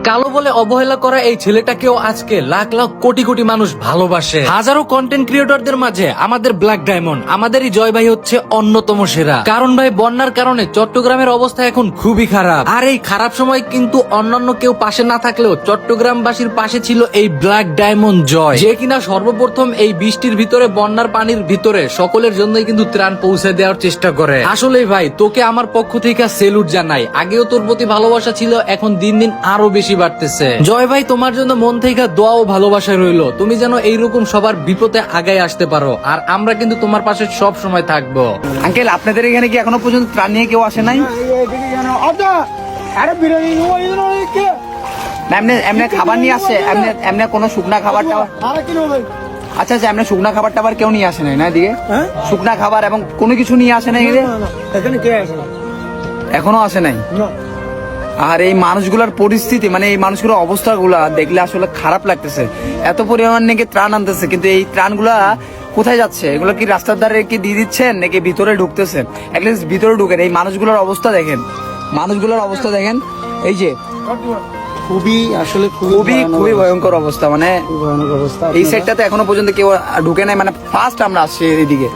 কালো বলে অবহেলা করা এই ছেলেটাকেও আজকে লাখ লাখ কোটি কোটি মানুষ ভালোবাসে। হাজারো কন্টেন্ট ক্রিয়েটরদের মাঝে আমাদের ব্ল্যাক ডায়মন্ড, আমাদেরই জয় ভাই হচ্ছে অন্যতম সেরা। কারণ ভাই বন্যার কারণে চট্টগ্রামের অবস্থা এখন খুবই খারাপ। আর এই খারাপ সময় কিন্তু অন্যান্য কেউ পাশে না থাকলেও চট্টগ্রামবাসীর পাশে ছিল এই ব্ল্যাক ডায়মন্ড জয়, যে কিনা সর্বপ্রথম এই বৃষ্টির ভিতরে, বন্যার পানির ভিতরে সকলের জন্যই কিন্তু ত্রাণ পৌঁছে দেওয়ার চেষ্টা করে। আসলে ভাই তোকে আমার পক্ষ থেকে সেলুট জানাই। আগেও তোর প্রতি ভালোবাসা ছিল, এখন দিন দিন আরো বেশি বাড়তেছে। জয় ভাই তোমার জন্য মন থেকে দোয়া ও ভালোবাসা রইলো। তুমি যেন এইরকম সবার বিপদে আগায় আসতে পারো, আর আমরা কিন্তু তোমার পাশে সব সময় থাকবো। আঙ্কেল, আপনাদের এখানে কি এখনো পর্যন্ত ত্রাণ নিয়ে কেউ আসে নাই? এমনি খাবার নিয়ে আসছে? এমনি কোনো শুকনা খাবার টাবার? আচ্ছা আচ্ছা, এমনি শুকনা খাবার টাবার কেউ নিয়ে আসে নাই না এদিকে? শুকনা খাবার এবং কোনো কিছু নিয়ে আসে নাই এখনো আসে নাই? আর এই মানুষগুলোর পরিস্থিতি, মানে এই মানুষগুলোর অবস্থাগুলা দেখলে আসলে খারাপ লাগতেছে। এত পরিমাণ নাকি ত্রাণ আনতেছে, কিন্তু এই ত্রাণগুলা কোথায় যাচ্ছে? এগুলো কি রাস্তার ধারে কি দিয়ে দিচ্ছেন নাকি ভিতরে ঢুকতেছেন? অ্যাটলিস্ট ভিতরে ঢুকেন। এই মানুষগুলোর অবস্থা দেখেন, মানুষগুলোর অবস্থা দেখেন। এই যে খুবই আসলে খুবই ভয়ঙ্কর অবস্থা, মানে ভয়ানক অবস্থা। এই সাইডটাতে এখনো পর্যন্ত কেউ ঢুকে নাই, মানে ফার্স্ট আমরা আসছি এইদিকে।